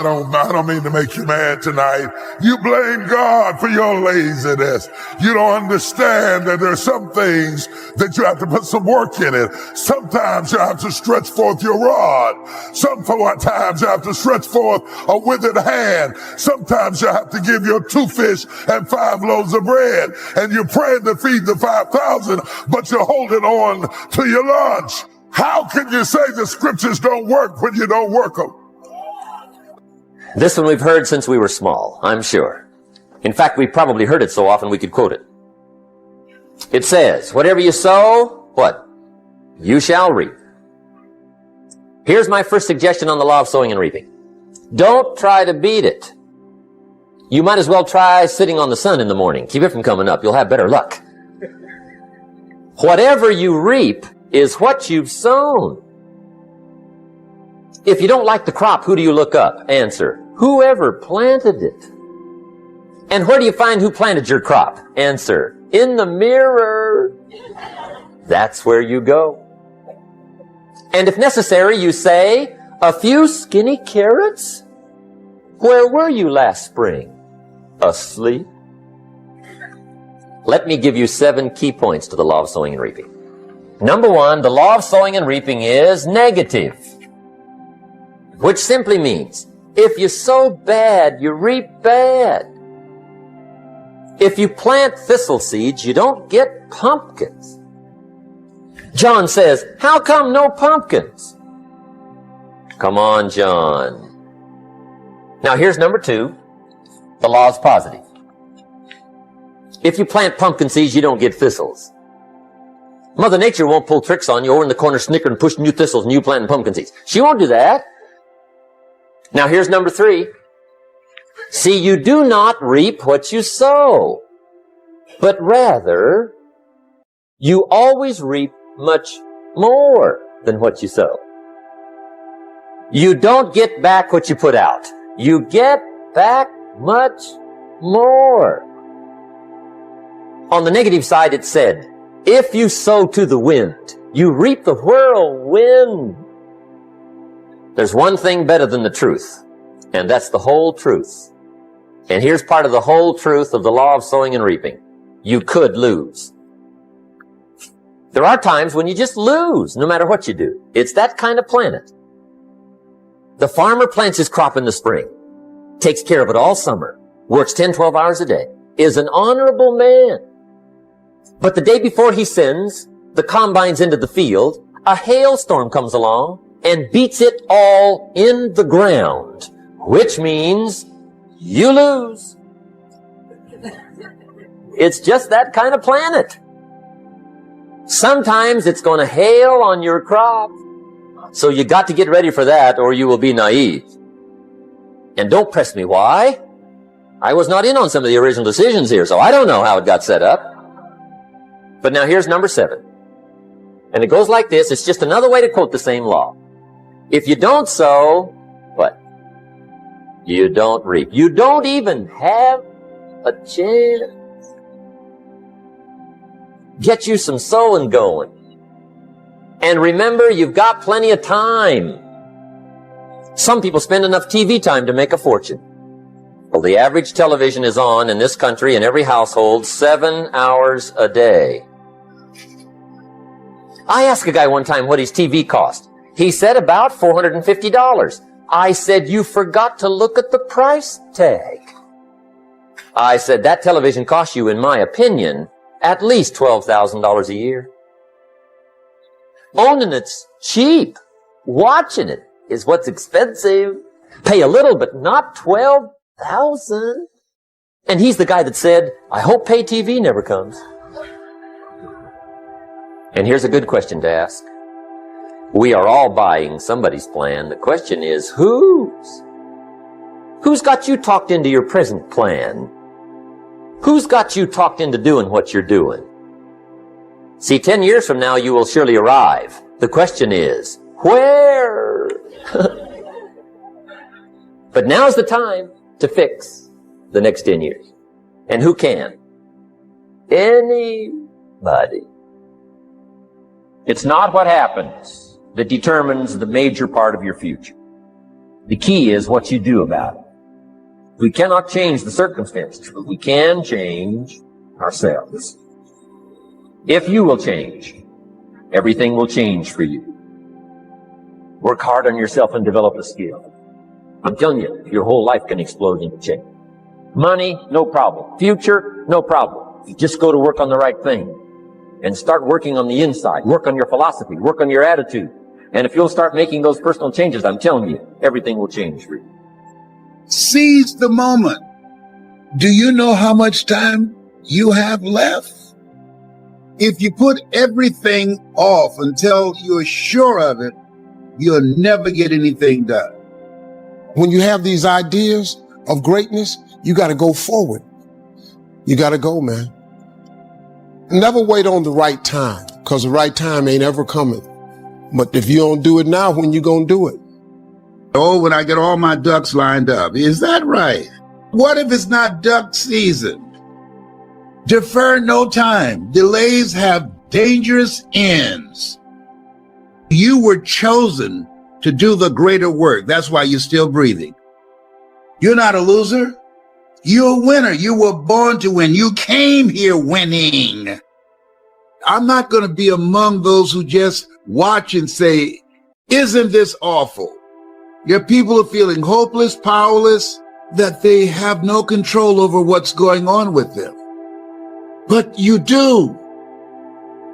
I don't mean to make you mad tonight. You blame God for your laziness. You don't understand that there's some things that you have to put some work in it. Sometimes you have to stretch forth your rod. Sometimes you have to stretch forth a withered hand. Sometimes you have to give your 2 fish and 5 loaves of bread. And you're praying to feed the 5,000, but you're holding on to your lunch. How can you say the scriptures don't work when you don't work them? This one we've heard since we were small, I'm sure. In fact, we've probably heard it so often we could quote it. It says, whatever you sow, what? You shall reap. Here's my first suggestion on the law of sowing and reaping. Don't try to beat it. You might as well try sitting on the sun in the morning. Keep it from coming up. You'll have better luck. Whatever you reap is what you've sown. If you don't like the crop, who do you look up? Answer, whoever planted it. And where do you find who planted your crop? Answer, in the mirror. That's where you go. And if necessary, you say, a few skinny carrots? Where were you last spring? Asleep? Let me give you 7 key points to the law of sowing and reaping. Number 1, the law of sowing and reaping is negative, which simply means if you sow bad, you reap bad. If you plant thistle seeds, you don't get pumpkins. John says, how come no pumpkins? Come on, John. Now here's number 2. The law is positive. If you plant pumpkin seeds, you don't get thistles. Mother Nature won't pull tricks on you over in the corner snickering and pushing you thistles and you planting pumpkin seeds. She won't do that. Now here's number 3. See, you do not reap what you sow, but rather you always reap much more than what you sow. You don't get back what you put out. You get back much more. On the negative side, it said, if you sow to the wind, you reap the whirlwind. There's one thing better than the truth, and that's the whole truth. And here's part of the whole truth of the law of sowing and reaping. You could lose. There are times when you just lose, no matter what you do. It's that kind of planet. The farmer plants his crop in the spring, takes care of it all summer, works 10, 12 hours a day, is an honorable man. But the day before he sends the combines into the field, a hailstorm comes along and beats it all in the ground, which means you lose. It's just that kind of planet. Sometimes it's going to hail on your crop, so you got to get ready for that or you will be naive. And don't press me why. I was not in on some of the original decisions here, so I don't know how it got set up. But now here's number 7. And it goes like this. It's just another way to quote the same law. If you don't sow, what? You don't reap. You don't even have a chance. Get you some sowing going. And remember, you've got plenty of time. Some people spend enough TV time to make a fortune. Well, the average television is on in this country in every household 7 hours a day. I asked a guy one time what his TV cost. He said about $450. I said, you forgot to look at the price tag. I said, that television costs you, in my opinion, at least $12,000 a year. Owning it's cheap. Watching it is what's expensive. Pay a little, but not $12,000. And he's the guy that said, I hope pay TV never comes. And here's a good question to ask. We are all buying somebody's plan. The question is, whose? Who's got you talked into your present plan? Who's got you talked into doing what you're doing? See, 10 years from now, you will surely arrive. The question is, where? But now's the time to fix the next 10 years. And who can? Anybody. It's not what happens that determines the major part of your future. The key is what you do about it. We cannot change the circumstances, but we can change ourselves. If you will change, everything will change for you. Work hard on yourself and develop a skill. I'm telling you, your whole life can explode into change. Money, no problem. Future, no problem. You just go to work on the right thing and start working on the inside. Work on your philosophy. Work on your attitude. And if you'll start making those personal changes, I'm telling you, everything will change for you. Seize the moment. Do you know how much time you have left? If you put everything off until you're sure of it, you'll never get anything done. When you have these ideas of greatness, you got to go forward. You got to go, man. Never wait on the right time, because the right time ain't ever coming. But if you don't do it now, when you gonna do it? Oh, when I get all my ducks lined up. Is that right? What if it's not duck season? Defer no time. Delays have dangerous ends. You were chosen to do the greater work. That's why you're still breathing. You're not a loser. You're a winner. You were born to win. You came here winning. I'm not going to be among those who just watch and say, isn't this awful? Your people are feeling hopeless, powerless, that they have no control over what's going on with them. But you do.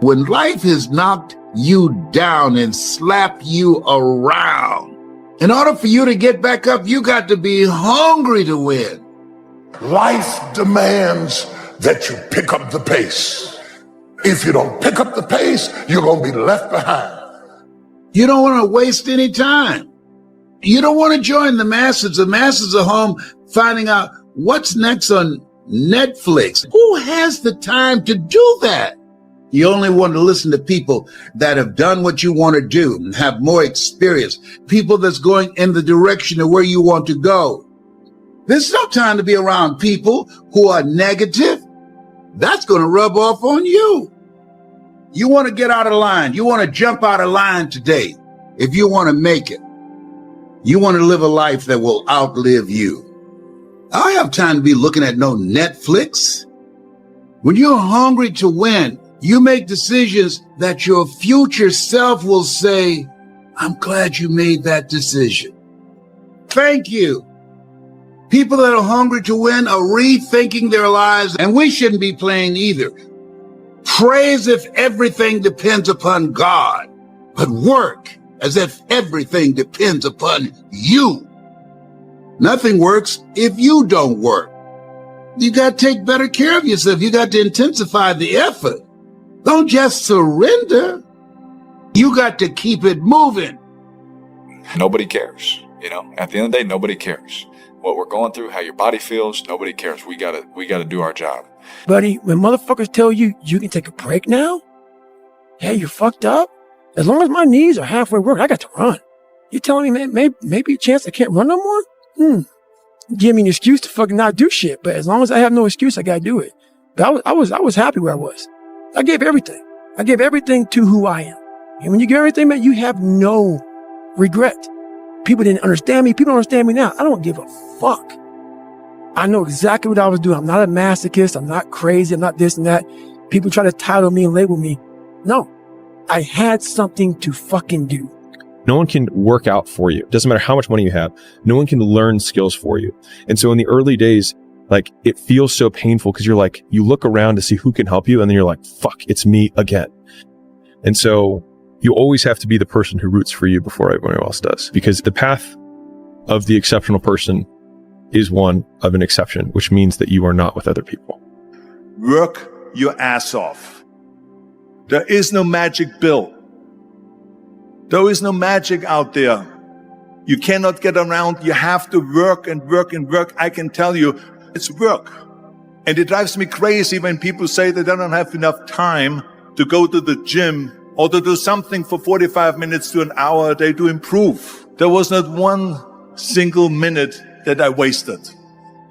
When life has knocked you down and slapped you around, in order for you to get back up, you got to be hungry to win. Life demands that you pick up the pace. If you don't pick up the pace, you're going to be left behind. You don't want to waste any time. You don't want to join the masses. The masses are home finding out what's next on Netflix. Who has the time to do that? You only want to listen to people that have done what you want to do and have more experience. People that's going in the direction of where you want to go. There's no time to be around people who are negative. That's going to rub off on you. You want to get out of line. You want to jump out of line today. If you want to make it, you want to live a life that will outlive you. I don't have time to be looking at no Netflix. When you're hungry to win, you make decisions that your future self will say, I'm glad you made that decision. Thank you. People that are hungry to win are rethinking their lives, and we shouldn't be playing either. Pray as if everything depends upon God, but work as if everything depends upon you. Nothing works if you don't work. You got to take better care of yourself. You got to intensify the effort. Don't just surrender. You got to keep it moving. Nobody cares. You know, at the end of the day, nobody cares. What we're going through, how your body feels, nobody cares. We gotta do our job. Buddy, when motherfuckers tell you you can take a break now, hey, you're fucked up. As long as my knees are halfway worked, I got to run. You telling me, man, maybe a chance I can't run no more? Give me an excuse to fucking not do shit. But as long as I have no excuse, I gotta do it. But I was happy where I was. I gave everything. I gave everything to who I am. And when you give everything, man, you have no regret. People didn't understand me. People don't understand me now. I don't give a fuck. I know exactly what I was doing. I'm not a masochist. I'm not crazy. I'm not this and that. People try to title me and label me. No, I had something to fucking do. No one can work out for you. Doesn't matter how much money you have. No one can learn skills for you. And so in the early days, like, it feels so painful because you're like, you look around to see who can help you. And then you're like, fuck, it's me again. And so you always have to be the person who roots for you before everyone else does, because the path of the exceptional person is one of an exception, which means that you are not with other people. Work your ass off. There is no magic pill. There is no magic out there. You cannot get around. You have to work and work and work. I can tell you, it's work. And it drives me crazy when people say they don't have enough time to go to the gym or to do something for 45 minutes to an hour a day to improve. There was not one single minute that I wasted.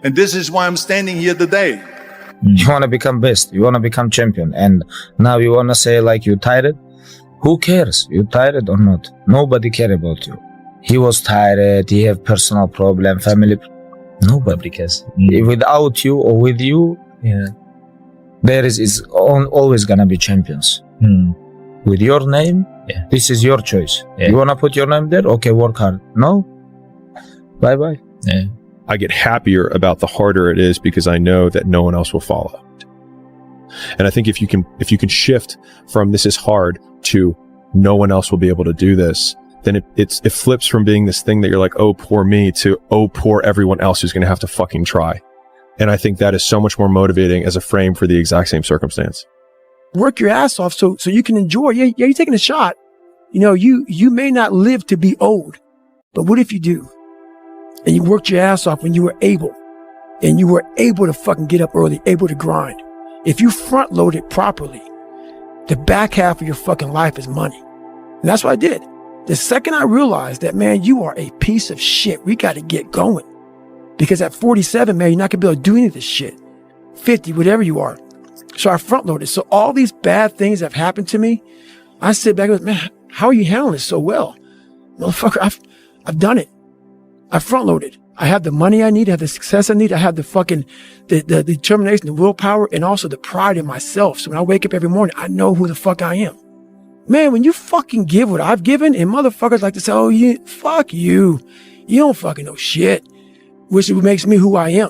And this is why I'm standing here today. You want to become best. You want to become champion. And now you want to say like you tired? Who cares? You tired or not? Nobody care about you. he was tired, he have personal problem, family. Nobody cares. Without you or with you, there is always gonna be champions. With your name, this is your choice. You wanna put your name there? Okay, work hard. No, bye bye. I get happier about the harder it is because I know that no one else will follow. And I think if you can shift from this is hard to no one else will be able to do this, then it flips from being this thing that you're like, oh, poor me, to oh, poor everyone else who's going to have to fucking try. And I think that is so much more motivating as a frame for the exact same circumstance. Work your ass off so you can enjoy. Yeah, you're taking a shot. You know, you may not live to be old, but what if you do? And you worked your ass off when you were able, and you were able to fucking get up early, able to grind. If you front load it properly, the back half of your fucking life is money. And that's what I did. The second I realized that, man, you are a piece of shit, we got to get going. Because at 47, man, you're not going to be able to do any of this shit. 50, whatever you are. So I front loaded. So all these bad things that have happened to me, I sit back and go, man, how are you handling this so well? Motherfucker, I've done it. I front loaded. I have the money I need. I have the success I need. I have the fucking, the determination, the willpower, and also the pride in myself. So when I wake up every morning, I know who the fuck I am. Man, when you fucking give what I've given, and motherfuckers like to say, oh, fuck you. You don't fucking know shit. Which makes me who I am.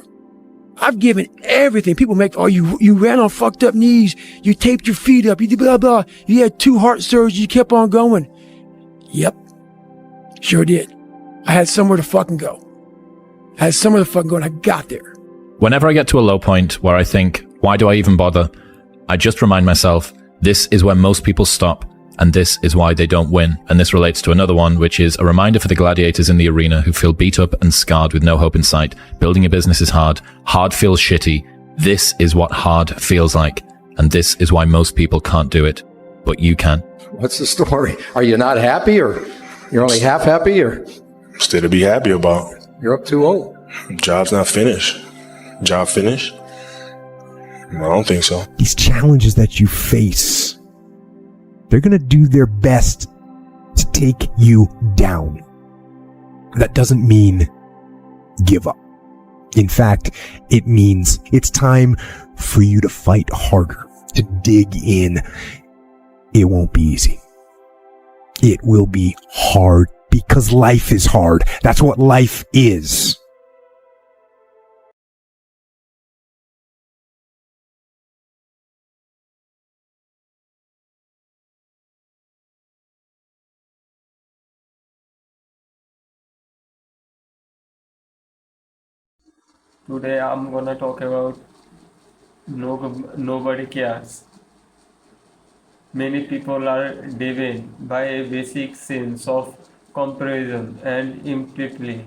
I've given everything. People make, oh, you ran on fucked up knees. You taped your feet up. You did blah, blah. You had 2 heart surgeries. You kept on going. Yep. Sure did. I had somewhere to fucking go. And I got there. Whenever I get to a low point where I think, why do I even bother? I just remind myself, this is where most people stop, and this is why they don't win. And this relates to another one, which is a reminder for the gladiators in the arena who feel beat up and scarred with no hope in sight. Building a business is hard. Hard feels shitty. This is what hard feels like. And this is why most people can't do it. But you can. What's the story? Are you not happy, or you're only half happy, or? Still to be happy about. You're up too old. Job's not finished. Job finished? I don't think so. These challenges that you face, they're going to do their best to take you down. That doesn't mean give up. In fact, it means it's time for you to fight harder, to dig in. It won't be easy. It will be hard because life is hard. That's what life is. Today I'm gonna talk about nobody cares. Many people are driven by a basic sense of comparison and empathy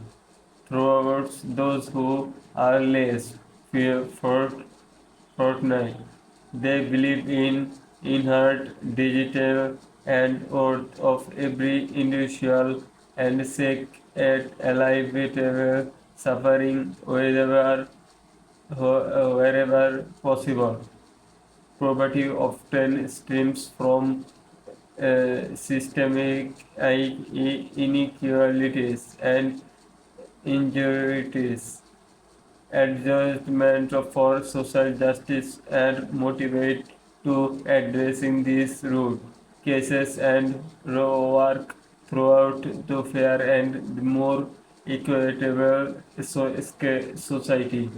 towards those who are less fortunate. They believe in inherent digital and worth of every individual and seek at alleviate suffering wherever possible. Poverty often stems from systemic inequalities and injustice. Adjustment for social justice and motivate to addressing these root cases and work throughout the fair and more equitable society.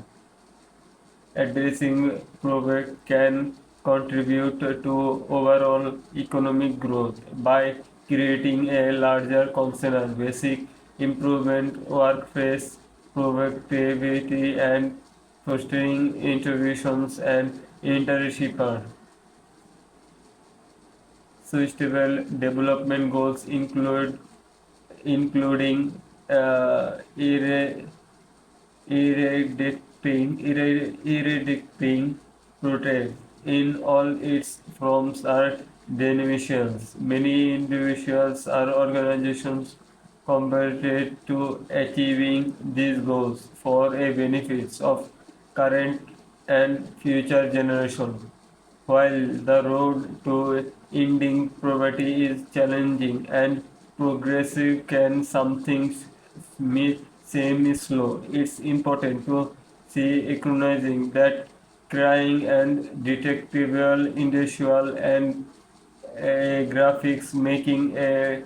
Addressing poverty can contribute to overall economic growth by creating a larger concern, basic improvement, workplace productivity, and fostering innovations and interdisciplinary. Sustainable development goals including eradicating poverty in all its forms are definitions. Many individuals or organizations committed to achieving these goals for a benefits of current and future generations. While the road to ending poverty is challenging and progressive can something seem slow. It's important to see recognizing that crying and detectable individual and graphics making a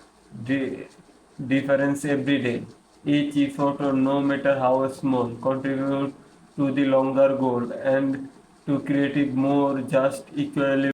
difference every day. Each effort, no matter how small, contribute to the longer goal and to create a more just, equally